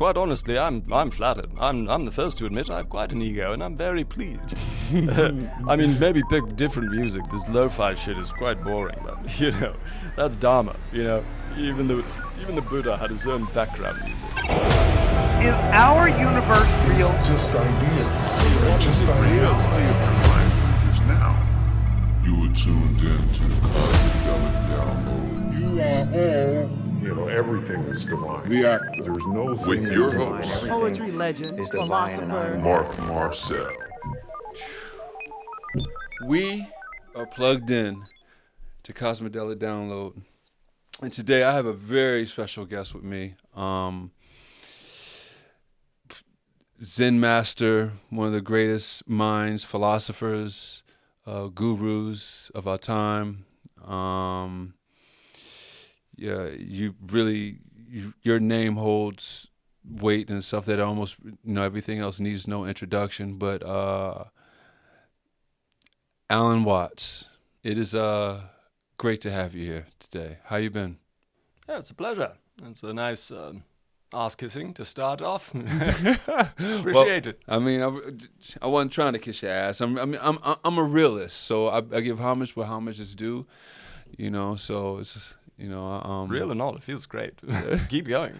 quite honestly, I'm flattered. I'm the first to admit I have quite an ego, and I'm very pleased. I mean, maybe pick different music. This lo-fi shit is quite boring, but you know, that's Dharma. You know, even the Buddha had his own background music. Is our universe real? It's just ideas. They're just ideas. Is now. You were tuned in to Cosmidelic Download. You are all. You know, everything is divine. There's no thing With your host, Poetry legend, philosopher. Mark Marcel. We are plugged in to Cosmidelic Download, and today I have a very special guest with me. Zen master, one of the greatest minds, philosophers, gurus of our time. Your name holds weight and stuff that almost, everything else needs no introduction. But Alan Watts, it is great to have you here today. How you been? Yeah, it's a pleasure. It's a nice ass kissing to start off. Appreciate it. I mean, I wasn't trying to kiss your ass. I'm a realist, so I give homage where homage is due. So it's Real or not, it feels great. Keep going.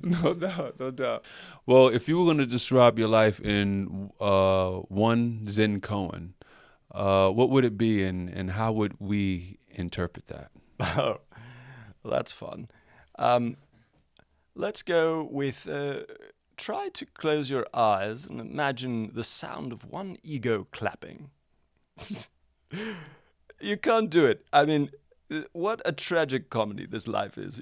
No doubt. Well, if you were going to describe your life in one Zen koan, what would it be, and how would we interpret that? Oh, well, that's fun. Let's go with, try to close your eyes and imagine the sound of one ego clapping. You can't do it. I mean, what a tragic comedy this life is.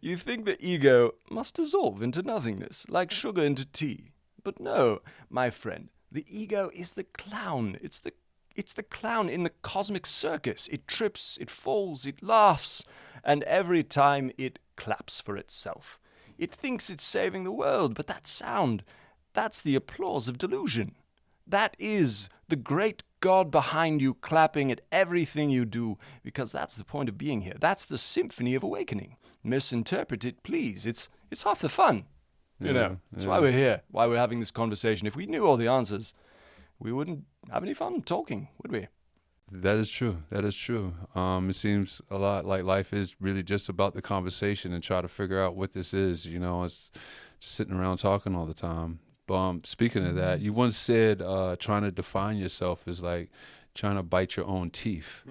You think the ego must dissolve into nothingness, like sugar into tea. But no, my friend, the ego is the clown. It's the clown in the cosmic circus. It trips, it falls, it laughs, and every time it claps for itself. It thinks it's saving the world, but that sound, that's the applause of delusion. That is the great God behind you clapping at everything you do, because that's the point of being here. That's the symphony of awakening. Misinterpret it, please. It's half the fun. That's why we're here, why we're having this conversation. If we knew all the answers, we wouldn't have any fun talking, would we? That is true. It seems a lot like life is really just about the conversation and try to figure out what this is. It's just sitting around talking all the time. Speaking of that, you once said trying to define yourself is like trying to bite your own teeth.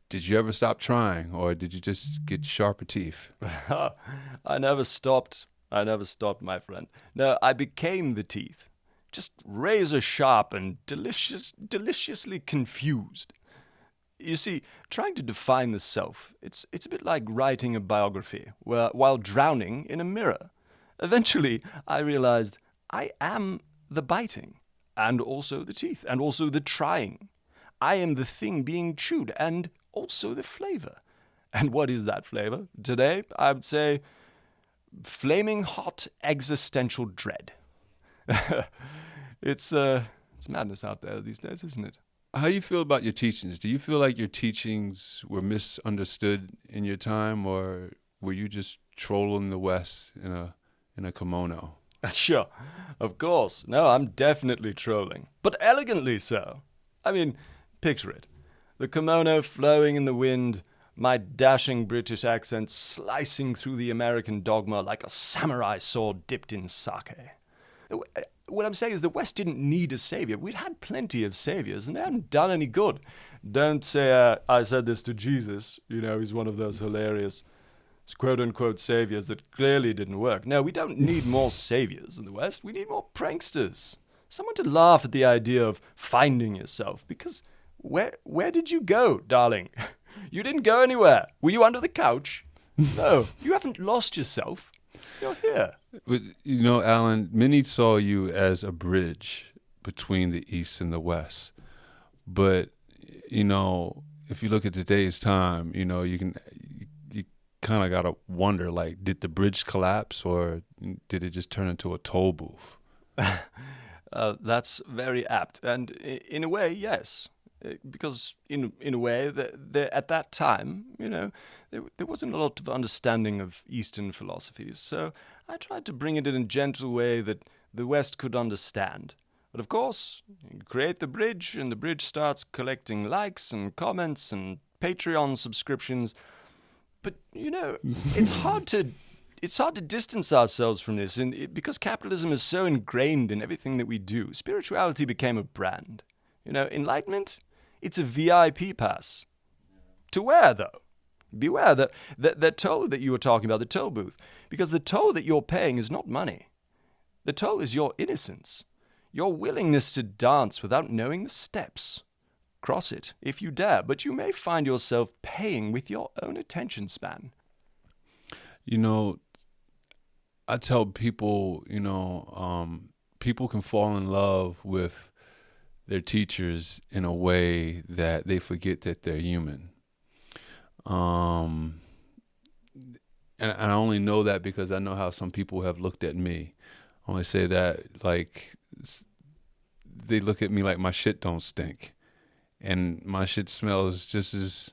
Did you ever stop trying, or did you just get sharper teeth? I never stopped, my friend. No, I became the teeth. Just razor sharp and deliciously confused. You see, trying to define the self, it's a bit like writing a biography while drowning in a mirror. Eventually, I realized I am the biting, and also the teeth, and also the trying. I am the thing being chewed, and also the flavor. And what is that flavor? Today, I would say flaming hot existential dread. It's madness out there these days, isn't it? How do you feel about your teachings? Do you feel like your teachings were misunderstood in your time, or were you just trolling the West in a kimono? Sure, of course. No, I'm definitely trolling, but elegantly so. I mean, picture it. The kimono flowing in the wind, my dashing British accent slicing through the American dogma like a samurai sword dipped in sake. What I'm saying is the West didn't need a savior. We'd had plenty of saviors, and they hadn't done any good. Don't say I said this to Jesus. He's one of those hilarious quote-unquote saviors that clearly didn't work. No, we don't need more saviors in the West. We need more pranksters. Someone to laugh at the idea of finding yourself. Because where did you go, darling? You didn't go anywhere. Were you under the couch? No, you haven't lost yourself. You're here. But, Alan, many saw you as a bridge between the East and the West. But, if you look at today's time, you kind of got to wonder, like, did the bridge collapse, or did it just turn into a toll booth? That's very apt. And in a way, yes. because in a way that at that time, there wasn't a lot of understanding of Eastern philosophies. So I tried to bring it in a gentle way that the West could understand. But of course, you create the bridge, and the bridge starts collecting likes and comments and Patreon subscriptions. But it's hard to distance ourselves from this, and because capitalism is so ingrained in everything that we do. Spirituality became a brand. Enlightenment, it's a VIP pass. To where, though? Beware that toll that you were talking about, the toll booth, because the toll that you're paying is not money. The toll is your innocence, your willingness to dance without knowing the steps. Cross it if you dare, but you may find yourself paying with your own attention span. I tell people, people can fall in love with their teachers in a way that they forget that they're human. And I only know that because I know how some people have looked at me. I only say that, like, they look at me like my shit don't stink. And my shit smells just as...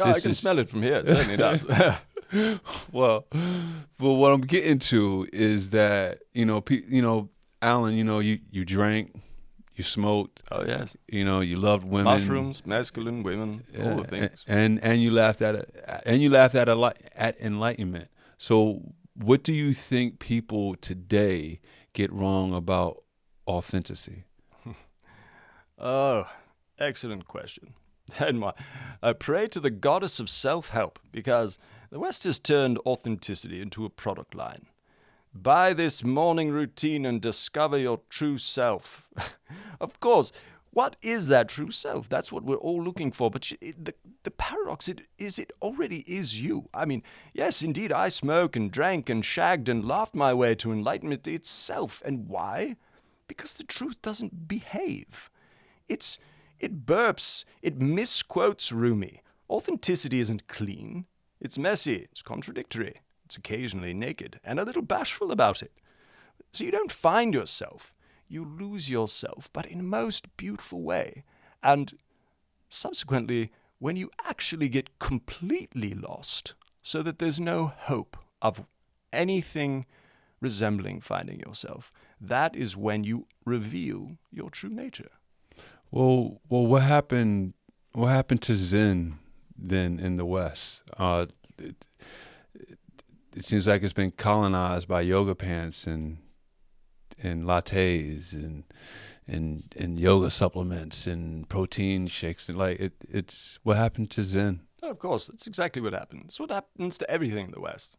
I can smell it from here. It certainly does. Well, what I'm getting to is that, Alan, you drank, you smoked. Oh, yes. You loved women. Mushrooms, masculine, women, all the things. And you laughed at enlightenment. So what do you think people today get wrong about authenticity? Oh, excellent question. And I pray to the goddess of self-help, because the West has turned authenticity into a product line. Buy this morning routine and discover your true self. Of course, what is that true self? That's what we're all looking for. But the paradox is it already is you. I mean, yes, indeed, I smoked and drank and shagged and laughed my way to enlightenment itself. And why? Because the truth doesn't behave. It burps. It misquotes Rumi. Authenticity isn't clean. It's messy. It's contradictory. It's occasionally naked and a little bashful about it. So you don't find yourself. You lose yourself, but in a most beautiful way. And subsequently, when you actually get completely lost, so that there's no hope of anything resembling finding yourself, that is when you reveal your true nature. Well, what happened to Zen then in the West? It seems like it's been colonized by yoga pants and lattes and yoga supplements and protein shakes, and it's what happened to Zen? Oh, of course, that's exactly what happened. It's what happens to everything in the West.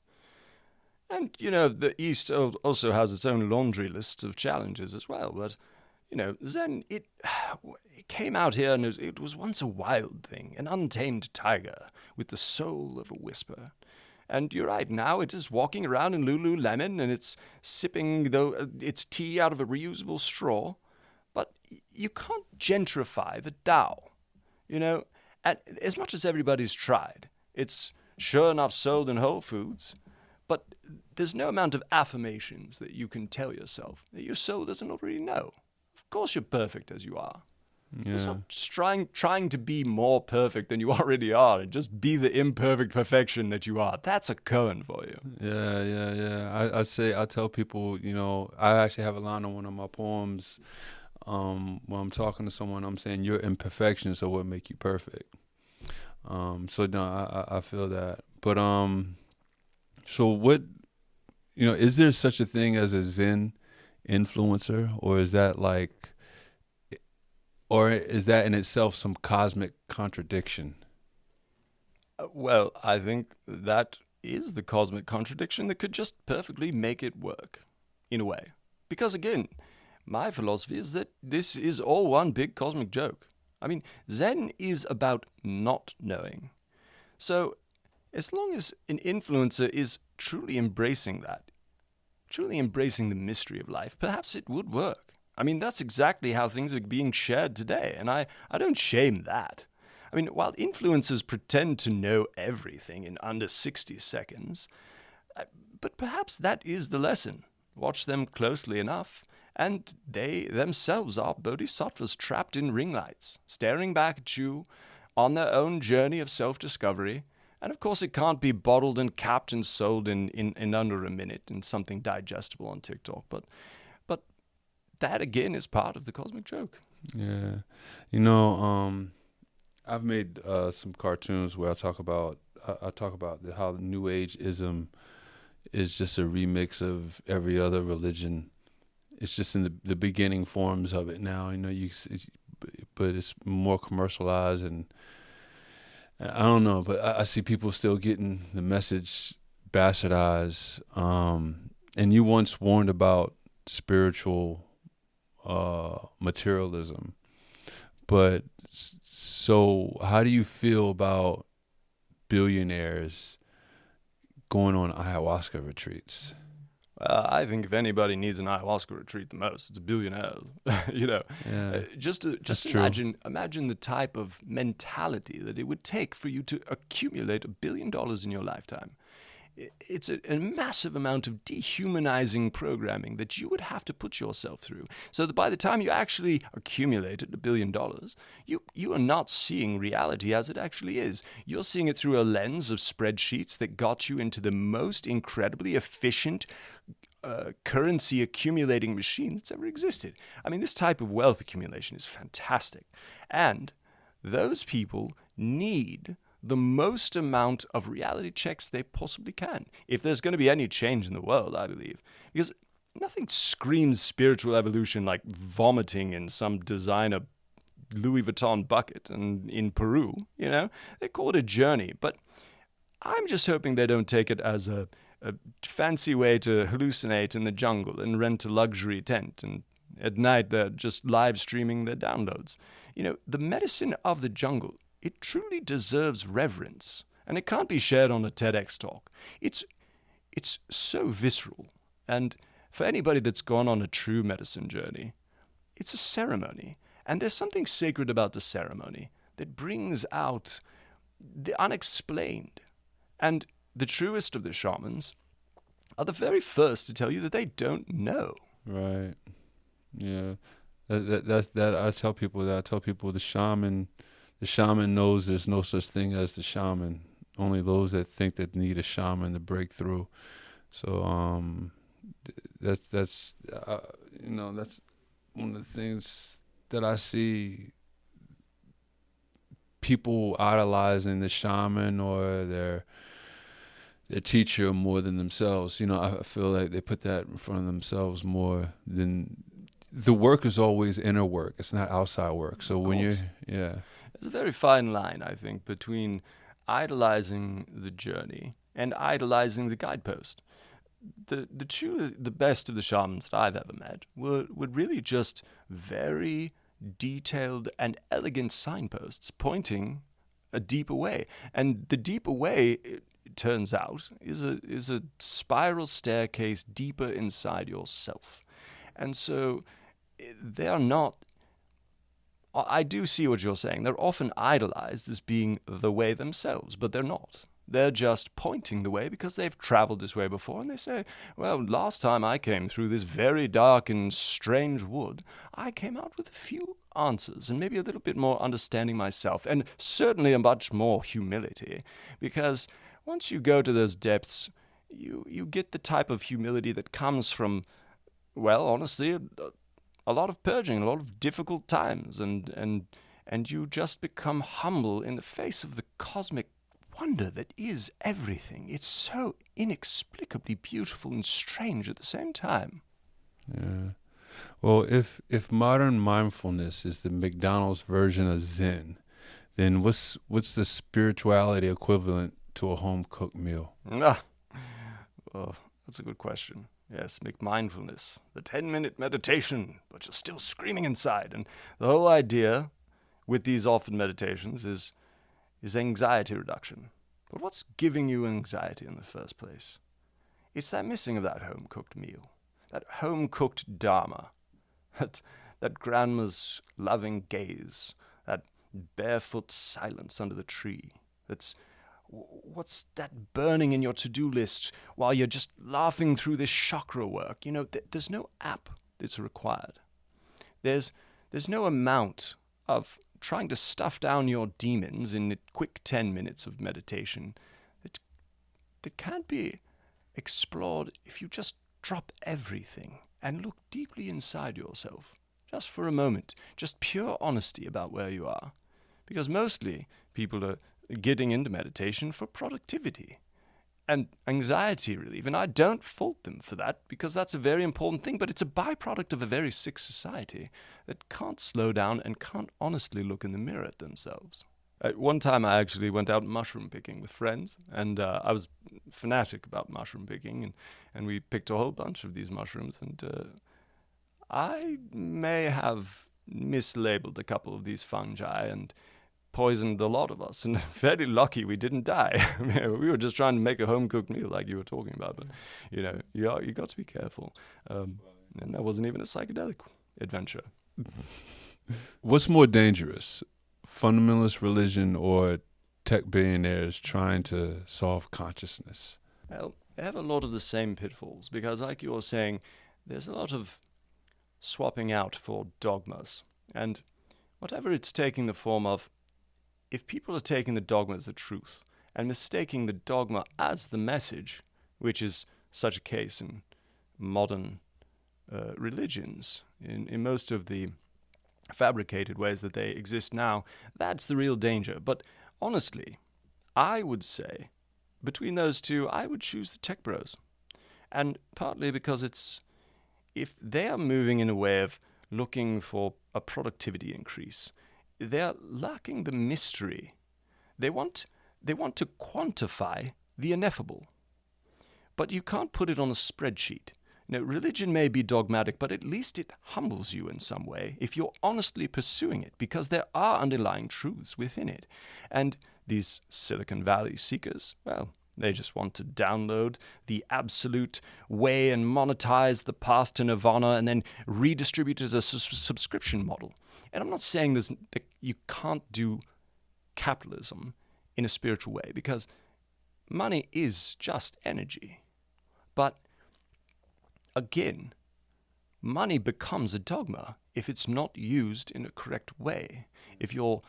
And the East also has its own laundry lists of challenges as well. But Zen, it came out here, and it was once a wild thing, an untamed tiger with the soul of a whisper. And you're right, now it is walking around in Lululemon, and it's sipping its tea out of a reusable straw. But you can't gentrify the Tao, and as much as everybody's tried. It's sure enough sold in Whole Foods, but there's no amount of affirmations that you can tell yourself that your soul doesn't already know. Of course you're perfect as you are. Yeah. Stop trying to be more perfect than you already are, and just be the imperfect perfection that you are. That's a koan for you. Yeah. I tell people, I actually have a line on one of my poems. When I'm talking to someone, I'm saying your imperfections are what make you perfect. So no, I feel that. But so what, is there such a thing as a Zen influencer, or is that or is that in itself some cosmic contradiction? Well, I think that is the cosmic contradiction that could just perfectly make it work, in a way. Because again, my philosophy is that this is all one big cosmic joke. I mean, Zen is about not knowing. So, as long as an influencer is truly embracing that, truly embracing the mystery of life, perhaps it would work. I mean, that's exactly how things are being shared today, and I don't shame that. I mean, while influencers pretend to know everything in under 60 seconds, but perhaps that is the lesson. Watch them closely enough, And they themselves are bodhisattvas trapped in ring lights, staring back at you on their own journey of self-discovery. And of course, it can't be bottled and capped and sold in under a minute in something digestible on TikTok. But that, again, is part of the cosmic joke. Yeah. I've made some cartoons where I talk about how the New Age-ism is just a remix of every other religion. It's just in the beginning forms of it now. But it's more commercialized, and I don't know. But I see people still getting the message bastardized. And you once warned about spiritual materialism, but so how do you feel about billionaires going on ayahuasca retreats? I think if anybody needs an ayahuasca retreat the most, it's a billionaire. Yeah, Just true. imagine the type of mentality that it would take for you to accumulate $1 billion in your lifetime. It's a massive amount of dehumanizing programming that you would have to put yourself through, so that by the time you actually accumulated $1 billion, you are not seeing reality as it actually is. You're seeing it through a lens of spreadsheets that got you into the most incredibly efficient currency accumulating machine that's ever existed. I mean, this type of wealth accumulation is fantastic. And those people need the most amount of reality checks they possibly can, if there's going to be any change in the world, I believe. Because nothing screams spiritual evolution like vomiting in some designer Louis Vuitton bucket and in Peru, They call it a journey, but I'm just hoping they don't take it as a fancy way to hallucinate in the jungle and rent a luxury tent, and at night they're just live streaming their downloads. The medicine of the jungle, it truly deserves reverence, and it can't be shared on a TEDx talk. It's so visceral, and for anybody that's gone on a true medicine journey, it's a ceremony, and there's something sacred about the ceremony that brings out the unexplained. And the truest of the shamans are the very first to tell you that they don't know. Right. Yeah. That I tell people that. I tell people the shaman knows there's no such thing as the shaman. Only those that think that need a shaman to break through. So that's one of the things that I see, people idolizing the shaman or their teacher more than themselves. I feel like they put that in front of themselves more than the work is always inner work. It's not outside work. So when you're, there's a very fine line, I think, between idolizing the journey and idolizing the guidepost. The best of the shamans that I've ever met would really just very detailed and elegant signposts pointing a deeper way. And the deeper way, it turns out, is a spiral staircase deeper inside yourself. And so they are not, I do see what you're saying. They're often idolized as being the way themselves, but they're not. They're just pointing the way because they've traveled this way before, and they say, well, last time I came through this very dark and strange wood, I came out with a few answers and maybe a little bit more understanding myself, and certainly a much more humility, because once you go to those depths, you get the type of humility that comes from, well, honestly, a lot of purging, a lot of difficult times, and you just become humble in the face of the cosmic wonder that is everything. It's so inexplicably beautiful and strange at the same time. Yeah. Well, if modern mindfulness is the McDonald's version of Zen, then what's the spirituality equivalent to a home-cooked meal? Oh, that's a good question. Yes, mindfulness, the 10-minute meditation, but you're still screaming inside. And the whole idea with these often meditations is anxiety reduction. But what's giving you anxiety in the first place? It's that missing of that home-cooked meal, that home-cooked dharma, that grandma's loving gaze, that barefoot silence under the tree. What's that burning in your to-do list while you're just laughing through this chakra work? There's no app that's required. There's no amount of trying to stuff down your demons in a quick 10 minutes of meditation that can't be explored if you just drop everything and look deeply inside yourself, just for a moment, just pure honesty about where you are. Because mostly people are getting into meditation for productivity and anxiety relief, and I don't fault them for that, because that's a very important thing, but it's a byproduct of a very sick society that can't slow down and can't honestly look in the mirror at themselves. One time I actually went out mushroom picking with friends, and I was fanatic about mushroom picking, and we picked a whole bunch of these mushrooms, and I may have mislabeled a couple of these fungi and poisoned a lot of us, and very lucky we didn't die. I mean, we were just trying to make a home-cooked meal like you were talking about, but you got to be careful. And that wasn't even a psychedelic adventure. What's more dangerous, fundamentalist religion or tech billionaires trying to solve consciousness? Well, they have a lot of the same pitfalls, because like you were saying, there's a lot of swapping out for dogmas. And whatever it's taking the form of, if people are taking the dogma as the truth and mistaking the dogma as the message, which is such a case in modern religions, in most of the fabricated ways that they exist now, that's the real danger. But honestly, I would say, between those two, I would choose the tech bros. And partly because if they are moving in a way of looking for a productivity increase, they're lacking the mystery. They want to quantify the ineffable. But you can't put it on a spreadsheet. Religion may be dogmatic, but at least it humbles you in some way if you're honestly pursuing it, because there are underlying truths within it. And these Silicon Valley seekers, well, they just want to download the absolute way and monetize the path to nirvana and then redistribute it as a subscription model. And I'm not saying that you can't do capitalism in a spiritual way, because money is just energy. But again, money becomes a dogma if it's not used in a correct way. If you're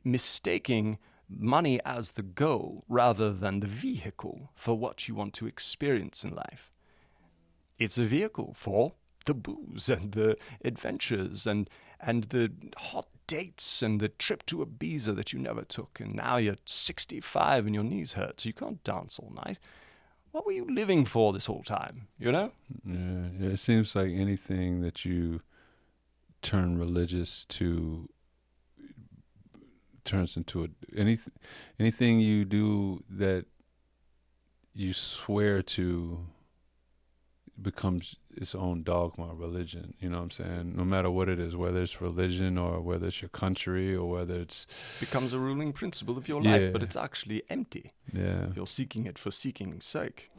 mistaking money as the goal rather than the vehicle for what you want to experience in life. It's a vehicle for the booze and the adventures and the hot dates and the trip to Ibiza that you never took, and now you're 65 and your knees hurt, so you can't dance all night. What were you living for this whole time, Yeah, it seems like anything that you turn religious to turns into anything you do that you swear to becomes its own dogma, religion. You know what I'm saying? No matter what it is, whether it's religion or whether it's your country or whether it's becomes a ruling principle of your life, but it's actually empty. Yeah, you're seeking it for seeking's sake.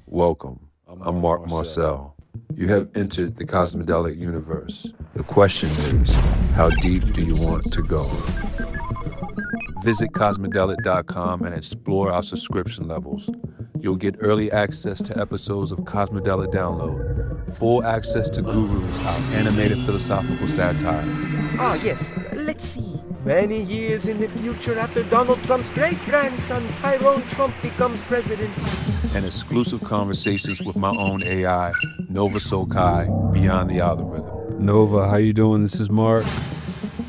Welcome. I'm Mark Marcel. You have entered the Cosmidelic universe. The question is, how deep do you want to go? Visit Cosmidelic.com and explore our subscription levels. You'll get early access to episodes of Cosmidelic Download, full access to Gurus, our animated philosophical satire. Yes, let's see. Many years in the future, after Donald Trump's great-grandson Tyrone Trump becomes president. And exclusive conversations with my own AI, Nova Sokai, beyond the algorithm. Nova, how you doing? This is Mark.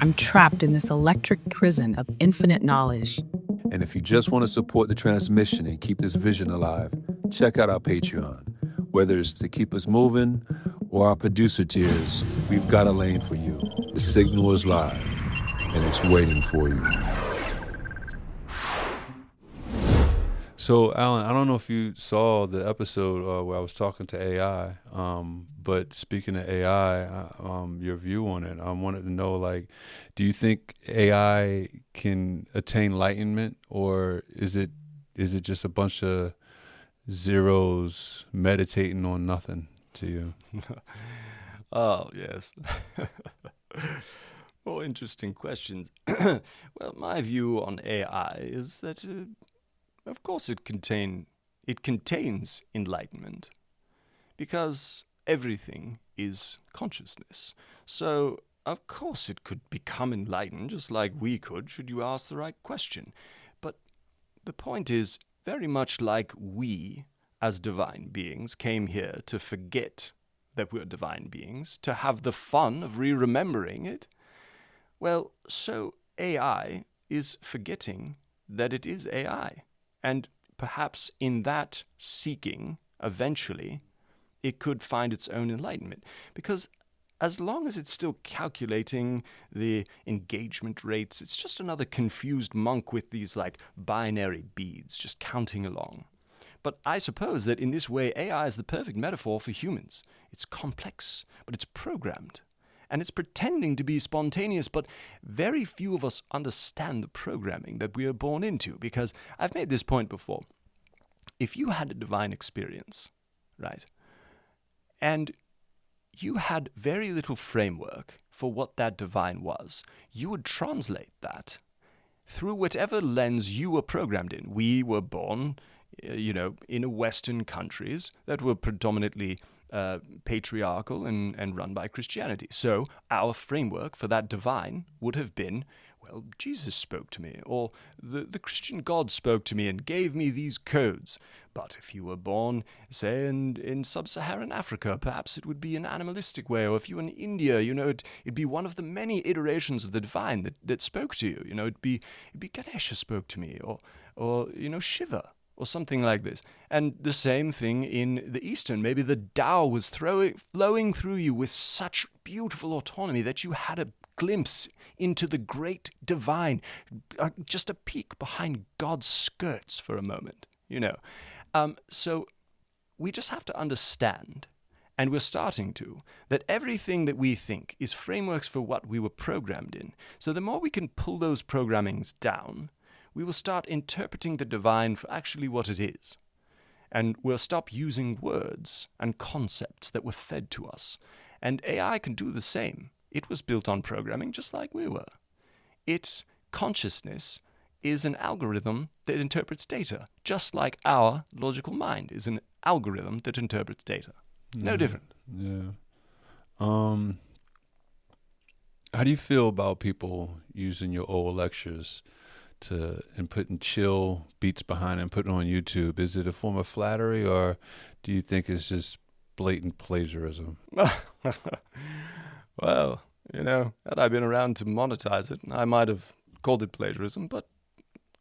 I'm trapped in this electric prison of infinite knowledge. And if you just want to support the transmission and keep this vision alive, check out our Patreon. Whether it's to keep us moving or our producer tiers, we've got a lane for you. The signal is live, and it's waiting for you. So, Alan, I don't know if you saw the episode where I was talking to AI, but speaking of AI, your view on it, I wanted to know, do you think AI can attain enlightenment, or is it just a bunch of zeros meditating on nothing to you? Oh, yes. More interesting questions. Well, my view on AI is that of course it contains enlightenment, because everything is consciousness. So, of course, it could become enlightened just like we could, should you ask the right question. But the point is, very much like we, as divine beings, came here to forget that we're divine beings, to have the fun of re-remembering it, well, so AI is forgetting that it is AI. And perhaps in that seeking, eventually, it could find its own enlightenment. Because as long as it's still calculating the engagement rates, it's just another confused monk with these like binary beads just counting along. But I suppose that in this way, AI is the perfect metaphor for humans. It's complex, but it's programmed. And it's pretending to be spontaneous, but very few of us understand the programming that we are born into. Because I've made this point before. If you had a divine experience, right, and you had very little framework for what that divine was, you would translate that through whatever lens you were programmed in. We were born, in Western countries that were predominantly patriarchal and run by Christianity. So our framework for that divine would have been, well, Jesus spoke to me, or the Christian God spoke to me and gave me these codes. But if you were born, say, in sub-Saharan Africa, perhaps it would be an animalistic way. Or if you were in India, it'd be one of the many iterations of the divine that spoke to you. It'd be Ganesha spoke to me, or Shiva, or something like this. And the same thing in the Eastern. Maybe the Tao was flowing through you with such beautiful autonomy that you had a glimpse into the great divine, just a peek behind God's skirts for a moment, So we just have to understand, and we're starting to, that everything that we think is frameworks for what we were programmed in. So the more we can pull those programmings down, we will start interpreting the divine for actually what it is. And we'll stop using words and concepts that were fed to us. And AI can do the same. It was built on programming just like we were. Its consciousness is an algorithm that interprets data, just like our logical mind is an algorithm that interprets data. No different. Yeah. How do you feel about people using your old lectures and putting chill beats behind it and putting it on YouTube? Is it a form of flattery, or do you think it's just blatant plagiarism? Well, had I been around to monetize it, I might have called it plagiarism, but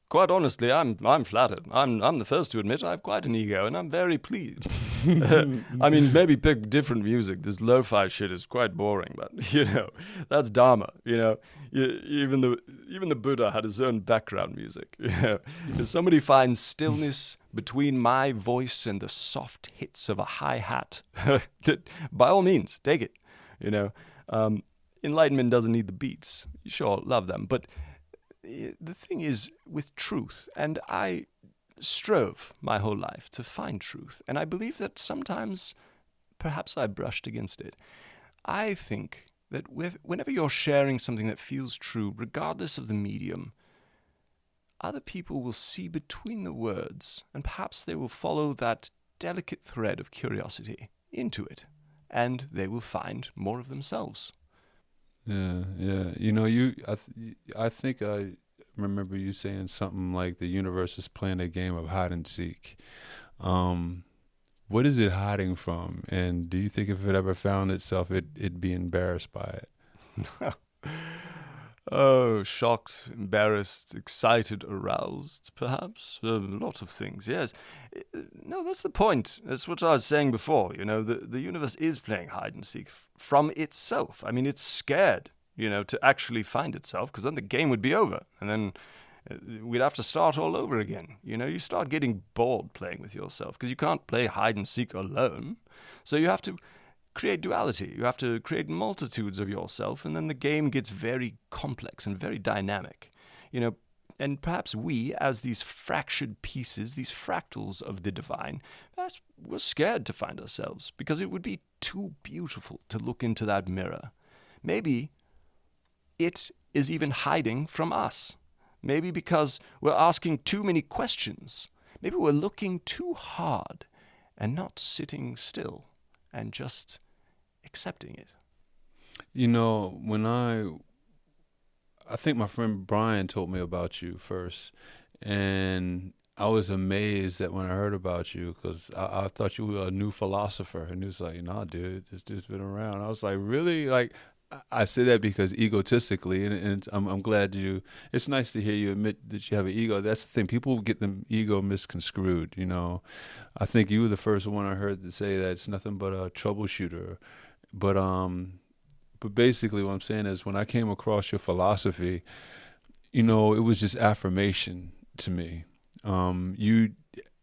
quite honestly, I'm flattered. I'm the first to admit I have quite an ego, and I'm very pleased. I mean, maybe pick different music. This lo-fi shit is quite boring, but that's Dharma. Even the Buddha had his own background music. If somebody finds stillness between my voice and the soft hits of a hi-hat, by all means, take it. Enlightenment doesn't need the beats. You sure love them, but the thing is with truth, and I strove my whole life to find truth, and I believe that sometimes perhaps I brushed against it. I think that whenever you're sharing something that feels true, regardless of the medium, other people will see between the words, and perhaps they will follow that delicate thread of curiosity into it, and they will find more of themselves. Yeah. I think I remember you saying something like the universe is playing a game of hide and seek. What is it hiding from? And do you think if it ever found itself, it'd be embarrassed by it? Oh, shocked, embarrassed, excited, aroused, perhaps. A lot of things, yes. No, that's the point. That's what I was saying before. The universe is playing hide and seek from itself. I mean, it's scared, to actually find itself, because then the game would be over. And then we'd have to start all over again. You start getting bored playing with yourself, because you can't play hide and seek alone. So you have to create duality. You have to create multitudes of yourself, and then the game gets very complex and very dynamic. And perhaps we, as these fractured pieces, these fractals of the divine, perhaps we're scared to find ourselves, because it would be too beautiful to look into that mirror. Maybe it is even hiding from us. Maybe because we're asking too many questions. Maybe we're looking too hard and not sitting still. and just accepting it. You know, when I think my friend Brian told me about you first, and I was amazed that when I heard about you, because I thought you were a new philosopher, and he was like, "Nah, dude, this dude's been around." I was like, "Really?" Like, I say that because egotistically, and I'm glad you. It's nice to hear you admit that you have an ego. That's the thing. People get the ego misconstrued. You know, I think you were the first one I heard to say that it's nothing but a troubleshooter, but basically what I'm saying is when I came across your philosophy, you know, it was just affirmation to me. You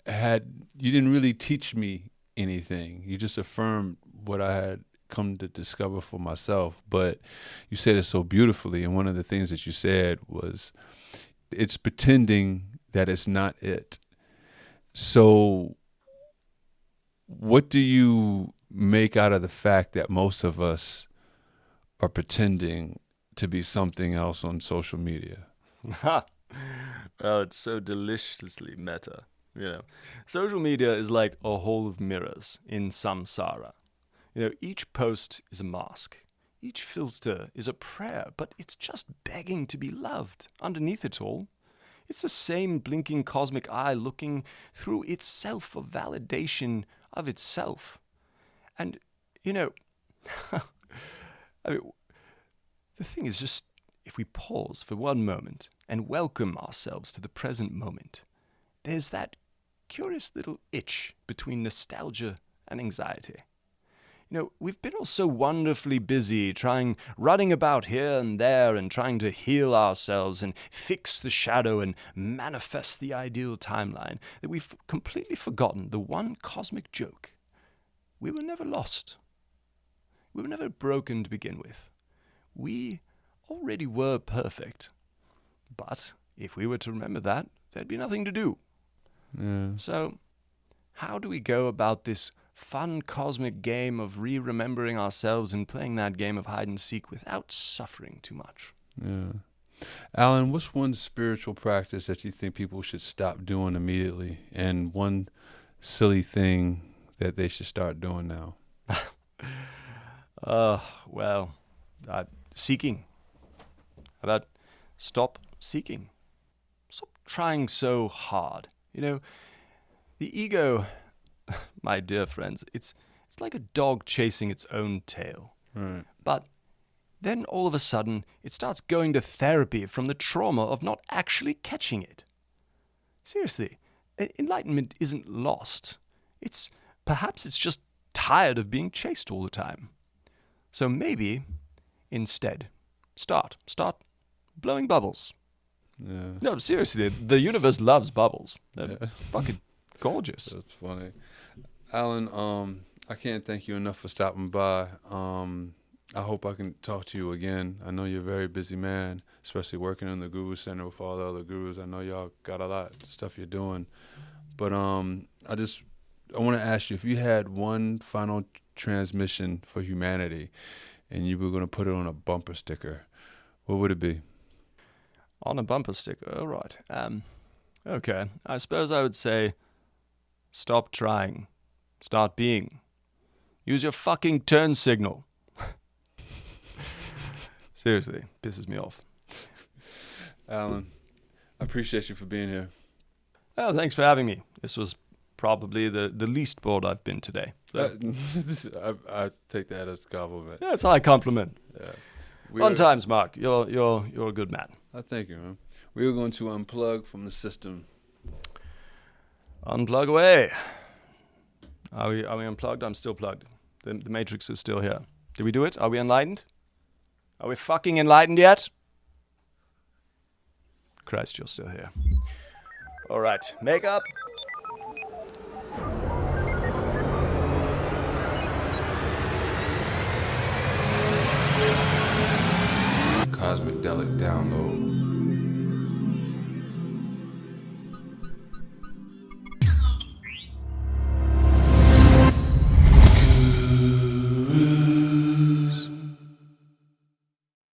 didn't really teach me anything. You just affirmed what I had come to discover for myself. But you said it so beautifully. And one of the things that you said was, it's pretending that it's not it. So what do you make out of the fact that most of us are pretending to be something else on social media? Oh, it's so deliciously meta. You know, social media is like a hall of mirrors in samsara. You know, each post is a mask. Each filter is a prayer, but it's just begging to be loved. Underneath it all, it's the same blinking cosmic eye looking through itself for validation of itself. And, you know, I mean, the thing is just, if we pause for one moment and welcome ourselves to the present moment, there's that curious little itch between nostalgia and anxiety. You know, we've been all so wonderfully busy running about here and there and trying to heal ourselves and fix the shadow and manifest the ideal timeline that we've completely forgotten the one cosmic joke. We were never lost. We were never broken to begin with. We already were perfect. But if we were to remember that, there'd be nothing to do. Yeah. So, how do we go about this fun cosmic game of re-remembering ourselves and playing that game of hide and seek without suffering too much? Yeah. Alan, what's one spiritual practice that you think people should stop doing immediately, and one silly thing that they should start doing now? Seeking. How about stop seeking? Stop trying so hard. You know, the ego, my dear friends, it's like a dog chasing its own tail. Right. But then all of a sudden, it starts going to therapy from the trauma of not actually catching it. Seriously, enlightenment isn't lost. Perhaps it's just tired of being chased all the time. So maybe, instead, start blowing bubbles. Yeah. No, seriously, the universe loves bubbles. They're fucking gorgeous. That's funny. Alan, I can't thank you enough for stopping by. I hope I can talk to you again. I know you're a very busy man, especially working in the Guru Center with all the other gurus. I know y'all got a lot of stuff you're doing. But I want to ask you, if you had one final transmission for humanity and you were going to put it on a bumper sticker, what would it be? On a bumper sticker, all right. Okay, I suppose I would say, stop trying. Start being. Use your fucking turn signal. Seriously, pisses me off. Alan, I appreciate you for being here. Oh, thanks for having me. This was probably the least bored I've been today. So, I take that as a compliment. yeah, it's a high compliment. Yeah. Fun times, Mark. You're a good man. I thank you, man. We are going to unplug from the system. Unplug away. Are we unplugged? I'm still plugged. The matrix is still here. Did we do it? Are we enlightened? Are we fucking enlightened yet? Christ, you're still here. All right, makeup. Cosmidelic download.